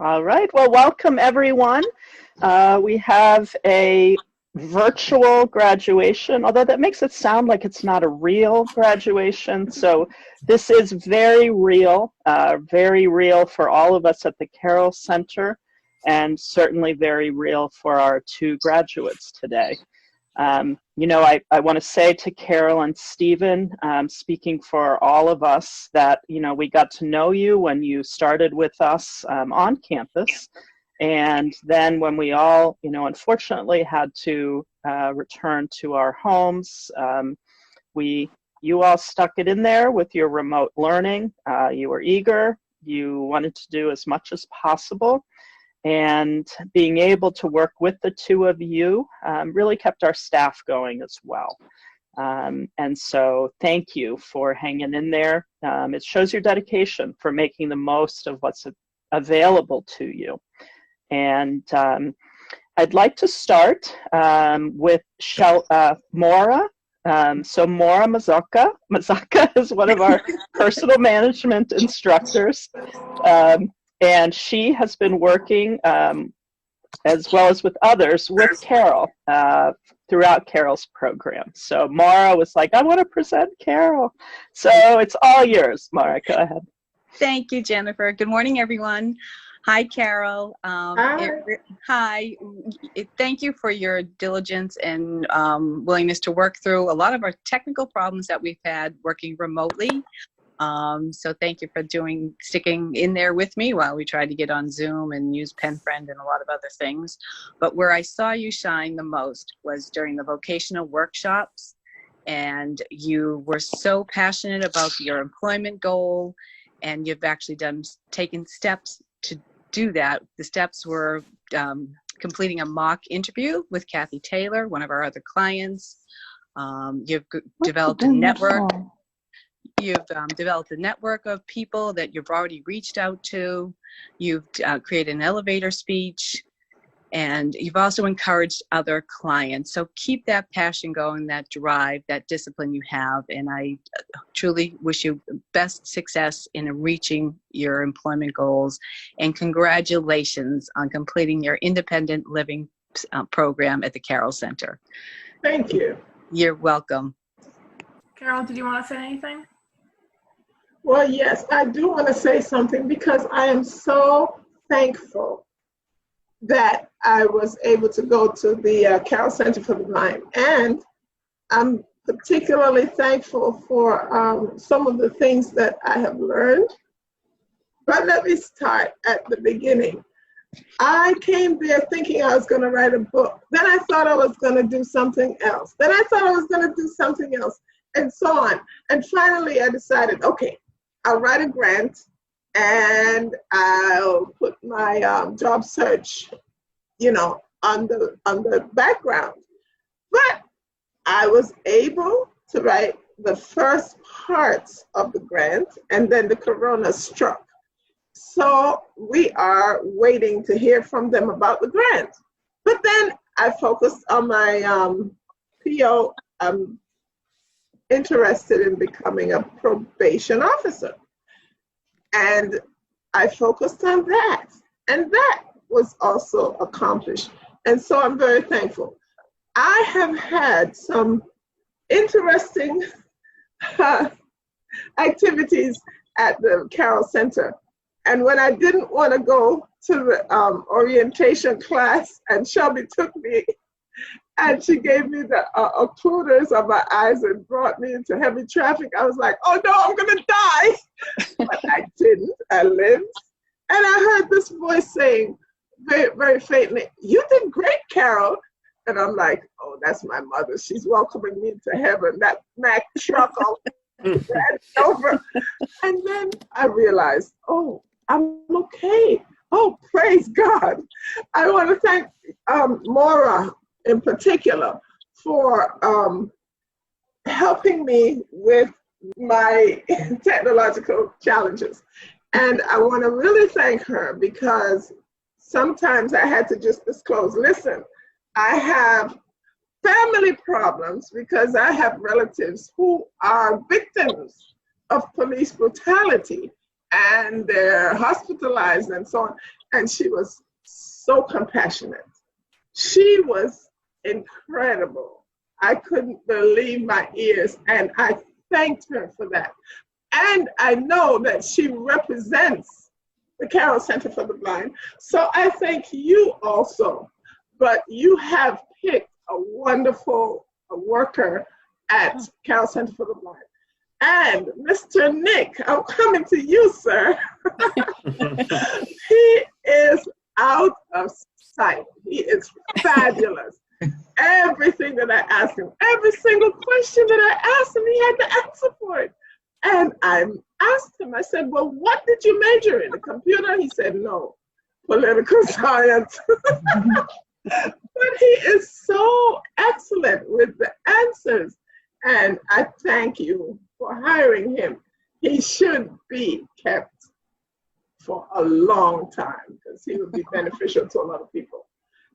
All right, well, welcome everyone. We have a virtual graduation, although that makes it sound like it's not a real graduation. So this is very real for all of us at the Carroll Center, and certainly very real for our two graduates today. You know, I want to say to Carroll and Stephen, speaking for all of us, that, you know, we got to know you when you started with us on campus. And then when we all, you know, unfortunately had to return to our homes, you all stuck it in there with your remote learning. You were eager. You wanted to do as much as possible. And being able to work with the two of you really kept our staff going as well. And so thank you for hanging in there. It shows your dedication for making the most of what's available to you. And I'd like to start with Maura. So Maura Mazaka is one of our personal management instructors. And she has been working, as well as with others, with Carroll throughout Carroll's program. So Maura was like, I want to present Carroll. So it's all yours, Maura. Go ahead. Thank you, Jennifer. Good morning, everyone. Hi, Carroll. Hi. Thank you for your diligence and willingness to work through a lot of our technical problems that we've had working remotely. So thank you for sticking in there with me while we tried to get on Zoom and use PenFriend and a lot of other things. But where I saw you shine the most was during the vocational workshops, and you were so passionate about your employment goal, and you've actually taken steps to do that. The steps were completing a mock interview with Kathy Taylor, one of our other clients. You've developed a network. You've developed a network of people that you've already reached out to. You've created an elevator speech, and you've also encouraged other clients. So keep that passion going, that drive, that discipline you have. And I truly wish you best success in reaching your employment goals. And congratulations on completing your independent living program at the Carroll Center. Thank you. You're welcome. Carroll, did you want to say anything? Well, yes, I do want to say something, because I am so thankful that I was able to go to the Carroll Center for the Blind. And I'm particularly thankful for some of the things that I have learned. But let me start at the beginning. I came there thinking I was going to write a book. Then I thought I was going to do something else. Then I thought I was going to do something else, and so on. And finally, I decided, okay, I'll write a grant, and I'll put my job search, you know, on the background. But I was able to write the first parts of the grant, and then the corona struck. So we are waiting to hear from them about the grant. But then I focused on my PO. I'm interested in becoming a probation officer. And I focused on that. And that was also accomplished. And so I'm very thankful. I have had some interesting activities at the Carroll Center. And when I didn't want to go to the orientation class, and Shelby took me, and she gave me the occluders of my eyes and brought me into heavy traffic, I was like, oh no, I'm gonna die. But I didn't, I lived. And I heard this voice saying very, very faintly, you did great, Carroll. And I'm like, oh, that's my mother. She's welcoming me to heaven. That Mack truck over. And then I realized, oh, I'm okay. Oh, praise God. I want to thank Maura in particular for helping me with my technological challenges. And I want to really thank her, because sometimes I had to just disclose, listen, I have family problems because I have relatives who are victims of police brutality, and they're hospitalized and so on. and she was so compassionate. She was incredible. I couldn't believe my ears, and I thanked her for that. And I know that she represents the Carroll Center for the Blind. So I thank you also. But you have picked a wonderful worker at Carroll Center for the Blind. And Mr. Nick, I'm coming to you, sir. He is out of sight. He is fabulous. Everything that I asked him, every single question that I asked him, he had the answer for it. And I asked him, I said, well, what did you major in? The computer? He said, no, political science. But he is so excellent with the answers. And I thank you for hiring him. He should be kept for a long time because he would be beneficial to a lot of people.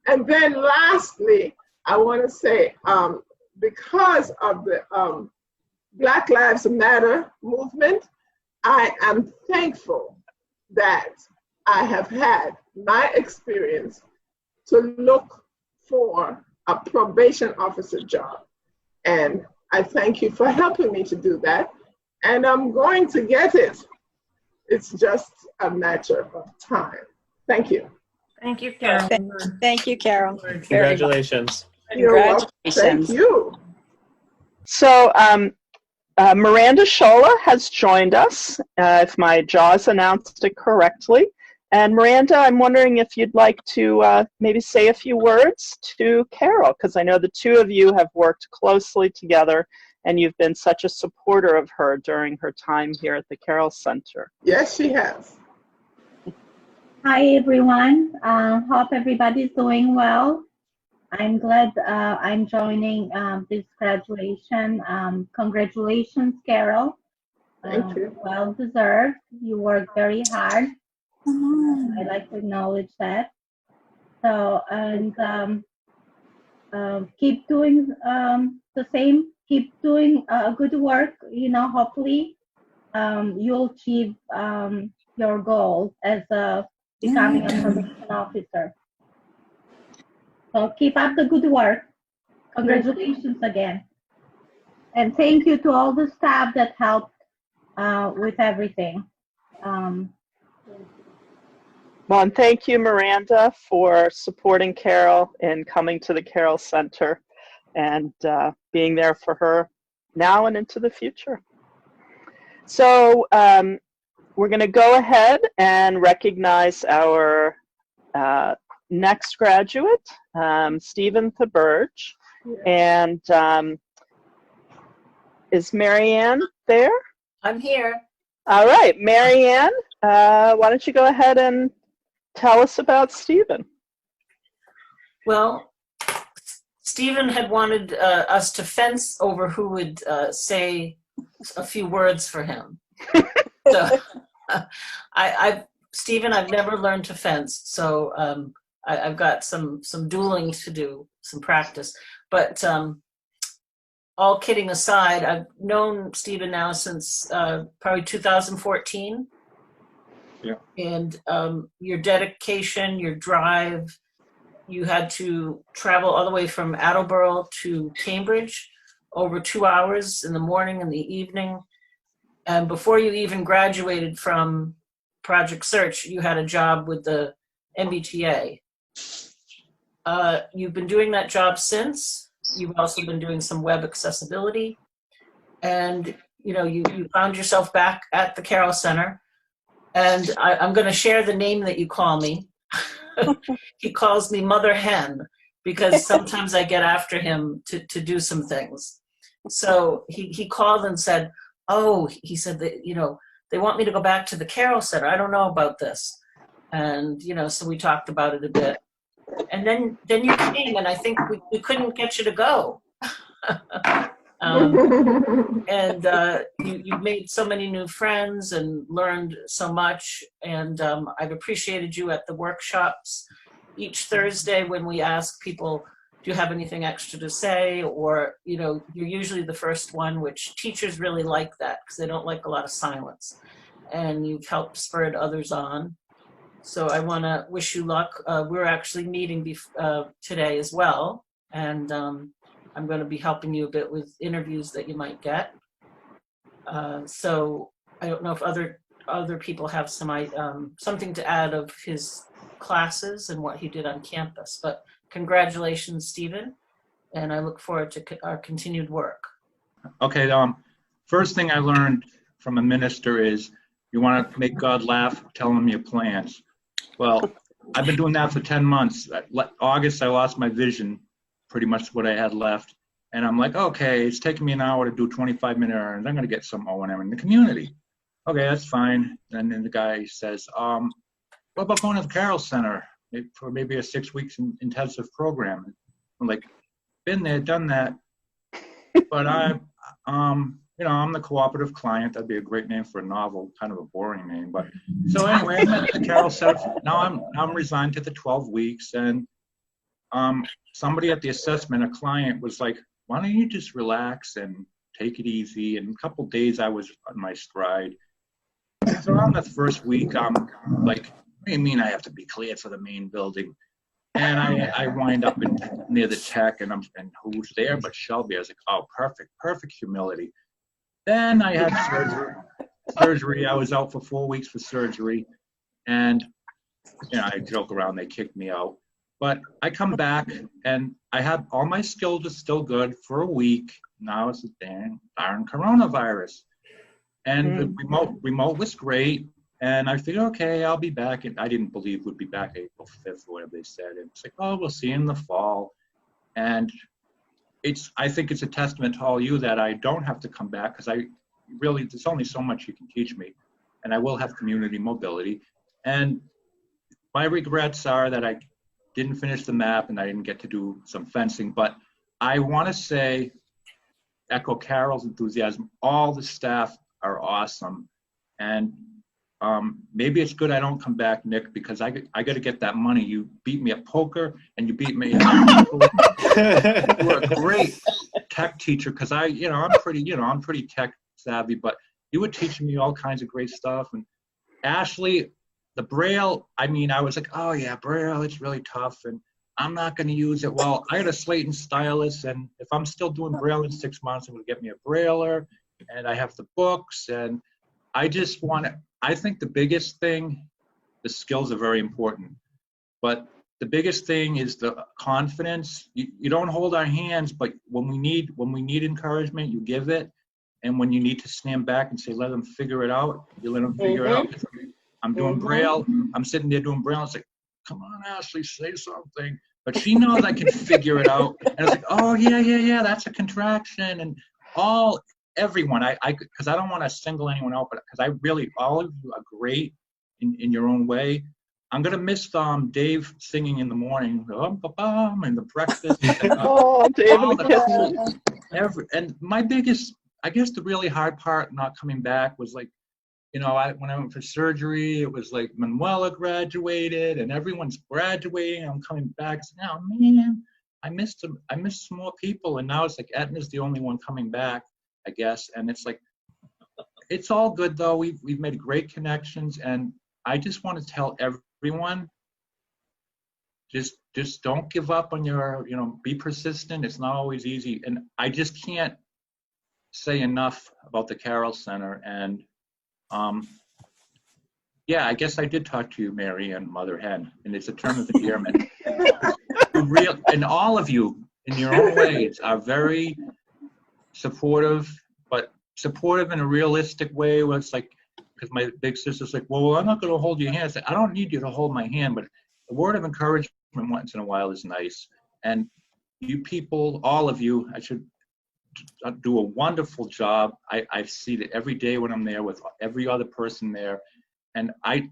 And then lastly, I want to say, because of the Black Lives Matter movement, I am thankful that I have had my experience to look for a probation officer job. And I thank you for helping me to do that. And I'm going to get it. It's just a matter of time. Thank you. Thank you, Carol. Thank you, Carol. Congratulations. You're welcome. Congratulations. Thank you. So Miranda Shola has joined us, if my JAWS announced it correctly. And Miranda, I'm wondering if you'd like to maybe say a few words to Carol, because I know the two of you have worked closely together and you've been such a supporter of her during her time here at the Carroll Center. Yes, she has. Hi, everyone. Hope everybody's doing well. I'm glad I'm joining this graduation. Congratulations, Carol. Thank you. Well deserved. You worked very hard. I'd like to acknowledge that. So, and keep doing the same. Keep doing good work. You know, hopefully you'll achieve your goal as becoming a probation officer. So keep up the good work. Congratulations again. And thank you to all the staff that helped with everything. Well, and thank you, Miranda, for supporting Carol and coming to the Carroll Center and being there for her now and into the future. So we're going to go ahead and recognize our next graduate, Stephen Theberge. And is Marianne there? I'm here. All right, Marianne, why don't you go ahead and tell us about Stephen? Well, Stephen had wanted us to fence over who would say a few words for him. So, Stephen, I've never learned to fence, so I've got some dueling to do, some practice. But all kidding aside, I've known Stephen now since probably 2014. Yeah. And your dedication, your drive, you had to travel all the way from Attleboro to Cambridge, over 2 hours in the morning and the evening. And before you even graduated from Project Search, you had a job with the MBTA. You've been doing that job since. You've also been doing some web accessibility. And you know, you found yourself back at the Carroll Center. And I'm going to share the name that you call me. He calls me Mother Hen because sometimes I get after him to do some things. So he called and said, oh, he said that, you know, they want me to go back to the Carroll Center. I don't know about this. And, you know, so we talked about it a bit. And then you came, and I think we couldn't get you to go. And you've made so many new friends and learned so much. And I've appreciated you at the workshops each Thursday when we ask people, do you have anything extra to say? Or, you know, you're usually the first one, which teachers really like that because they don't like a lot of silence. And you've helped spur others on. So I want to wish you luck. We're actually meeting today as well, and I'm going to be helping you a bit with interviews that you might get. So I don't know if other people have something to add of his classes and what he did on campus. But congratulations, Stephen, and I look forward to our continued work. Okay, first thing I learned from a minister is you want to make God laugh, tell him your plans. Well, I've been doing that for 10 months. August, I lost my vision, pretty much what I had left. And I'm like, okay, it's taking me an hour to do 25-minute errands. I'm going to get some O&M in the community. Okay, that's fine. And then the guy says, what about going to the Carroll Center for maybe a 6 weeks intensive program? I'm like, been there, done that. But I'm the cooperative client. That'd be a great name for a novel, kind of a boring name. But so anyway, I met the Carroll Center. Now I'm resigned to the 12 weeks, and somebody at the assessment, a client, was like, "Why don't you just relax and take it easy?" And a couple of days, I was on my stride. So on the first week, I'm like, "What do you mean I have to be cleared for the main building?" And I wind up near the tech, and who's there but Shelby? I was like, "Oh, perfect humility." Then I had surgery. I was out for 4 weeks for surgery, and I joke around. They kicked me out, but I come back, and I have all my skills are still good for a week. Now it's the darn coronavirus, and the remote was great. And I figured, okay, I'll be back. And I didn't believe we'd be back April 5th or whatever they said. And it's like, oh, we'll see in the fall. And I think it's a testament to all you that I don't have to come back, because there's only so much you can teach me. And I will have community mobility. And my regrets are that I didn't finish the map and I didn't get to do some fencing. But I want to echo Carol's enthusiasm. All the staff are awesome. And maybe it's good I don't come back, Nick, because I got to get that money. You beat me at poker, and you beat me at you were a great tech teacher, because I'm pretty tech savvy, but you were teaching me all kinds of great stuff. And Ashley, the Braille, I was like, oh yeah, Braille, it's really tough, and I'm not going to use it. Well, I got a slate and stylus, and if I'm still doing Braille in 6 months, I'm going to get me a Brailler, and I have the books, and I think the biggest thing, the skills are very important, but the biggest thing is the confidence. You don't hold our hands, but when we need encouragement, you give it. And when you need to stand back and say, let them figure it out, you let them figure it out. I'm doing Braille. I'm sitting there doing Braille. It's like, come on, Ashley, say something. But she knows I can figure it out. And it's like, oh, yeah, that's a contraction. And everyone, because I don't want to single anyone out, but because all of you are great in your own way. I'm going to miss Dave singing in the morning, and the breakfast. And, Dave and the kids. And my biggest, I guess the really hard part not coming back was like, when I went for surgery, it was like Manuela graduated and everyone's graduating. I'm coming back. It's like, oh man, I missed some more people. And now it's like Etna's the only one coming back, I guess. And it's like, it's all good though. We've made great connections, and I just want to tell everyone, just don't give up on your, be persistent. It's not always easy. And I just can't say enough about the Carroll Center. And yeah, I guess I did talk to you, Mary and Mother Hen, and it's a term of endearment. And all of you, in your own ways, are very supportive, but supportive in a realistic way. Where it's like, because my big sister's like, well, I'm not going to hold your hand. I said, I don't need you to hold my hand, but a word of encouragement once in a while is nice. And you people, all of you, I should do a wonderful job. I see it every day when I'm there with every other person there. And I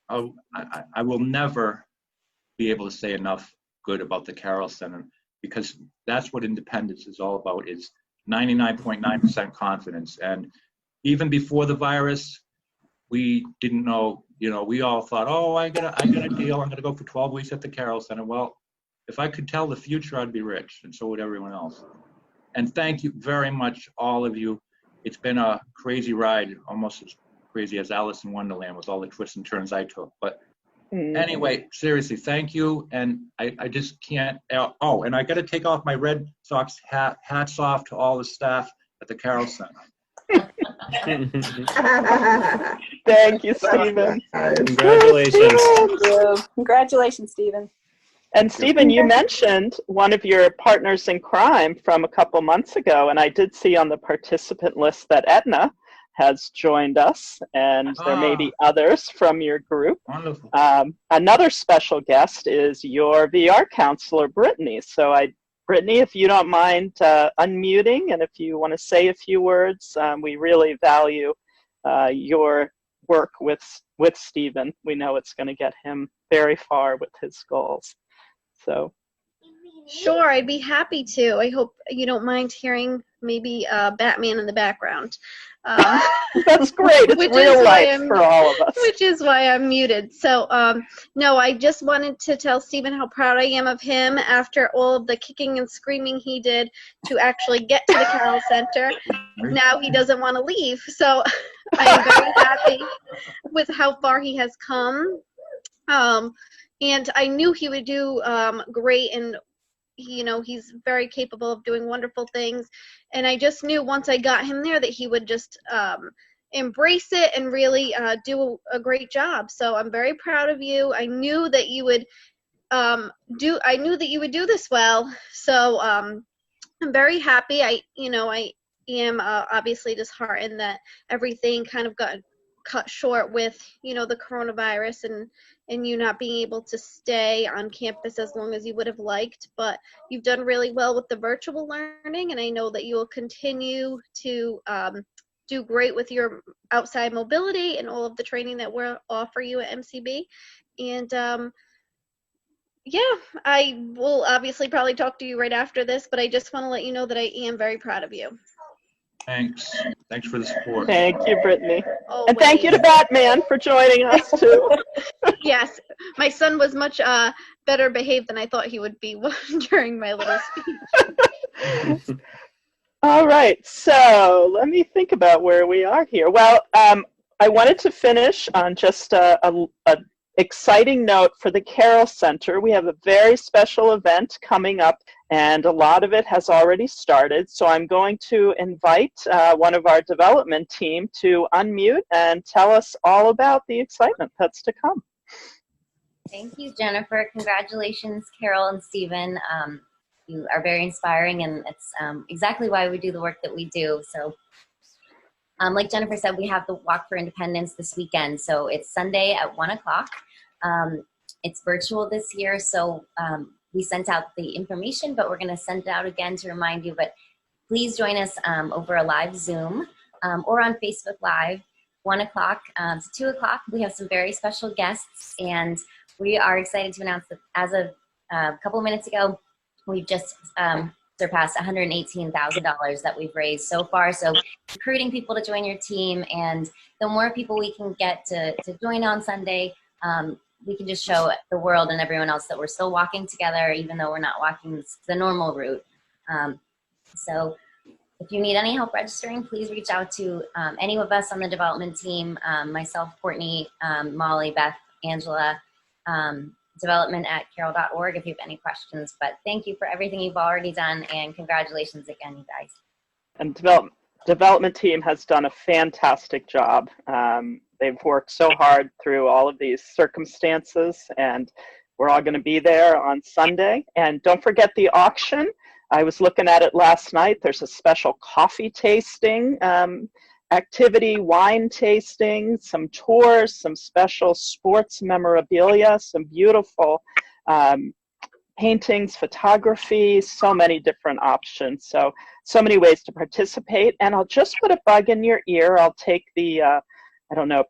will never be able to say enough good about the Carroll Center, because that's what independence is all about, is 99.9% confidence. And even before the virus, we didn't know, we all thought, oh, I got a deal. I'm going to go for 12 weeks at the Carroll Center. Well, if I could tell the future, I'd be rich, and so would everyone else. And thank you very much, all of you. It's been a crazy ride, almost as crazy as Alice in Wonderland with all the twists and turns I took. But Anyway, seriously, thank you. And I just can't. Oh, and I got to take off my Red Sox hat. Hats off to all the staff at the Carroll Center. Thank you, Stephen. Congratulations. Congratulations, Stephen. And Stephen, you mentioned one of your partners in crime from a couple months ago, and I did see on the participant list that Edna has joined us, and there may be others from your group. Wonderful. Another special guest is your VR counselor, Brittany. So Brittany, if you don't mind unmuting, and if you want to say a few words, we really value your work with Stephen. We know it's going to get him very far with his goals. So. Sure, I'd be happy to. I hope you don't mind hearing maybe Batman in the background. That's great. It's real life for all of us. Which is why I'm muted. So, no, I just wanted to tell Stephen how proud I am of him after all of the kicking and screaming he did to actually get to the Carroll Center. Now he doesn't want to leave. So I am very happy with how far he has come. And I knew he would do great, and he's very capable of doing wonderful things. And I just knew once I got him there that he would just embrace it and really do a great job. So I'm very proud of you. I knew that you would do this well. So I'm very happy. I am obviously disheartened that everything kind of got cut short with the coronavirus and you not being able to stay on campus as long as you would have liked, but you've done really well with the virtual learning, and I know that you will continue to do great with your outside mobility and all of the training that we'll offer you at MCB. And yeah, I will obviously probably talk to you right after this, but I just want to let you know that I am very proud of you. Thanks. Thanks for the support. Thank you, Brittany. Always. And thank you to Batman for joining us, too. Yes, my son was much better behaved than I thought he would be during my little speech. All right, so let me think about where we are here. Well, I wanted to finish on just a exciting note for the Carroll Center. We have a very special event coming up, and a lot of it has already started. So I'm going to invite one of our development team to unmute and tell us all about the excitement that's to come. Thank you, Jennifer. Congratulations, Carroll and Stephen. You are very inspiring, and it's exactly why we do the work that we do. So like Jennifer said, we have the Walk for Independence this weekend. So it's Sunday at 1 o'clock. It's virtual this year, so we sent out the information, but we're going to send it out again to remind you. But please join us over a live Zoom or on Facebook Live, 1 o'clock to 2 o'clock. We have some very special guests, and we are excited to announce that as of a couple of minutes ago, we've just surpassed $118,000 that we've raised so far. So recruiting people to join your team, and the more people we can get to join on Sunday, we can just show the world and everyone else that we're still walking together, even though we're not walking the normal route. So if you need any help registering, please reach out to any of us on the development team, myself, Courtney, Molly, Beth, Angela, development@carroll.org if you have any questions. But thank you for everything you've already done, and congratulations again, you guys. And development team has done a fantastic job. They've worked so hard through all of these circumstances, and we're all going to be there on Sunday. And don't forget the auction. I was looking at it last night. There's a special coffee tasting activity, wine tasting, some tours, some special sports memorabilia, some beautiful paintings, photography, so many different options. So many ways to participate. And I'll just put a bug in your ear. I'll take the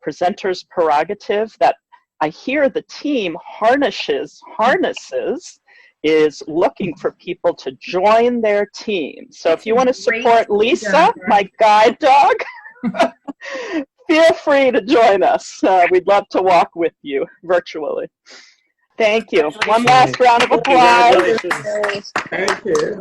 presenter's prerogative that I hear the team Harnesses is looking for people to join their team. So if you want to support Lisa, my guide dog, feel free to join us. We'd love to walk with you virtually. Thank you. One last round of applause. Thank you.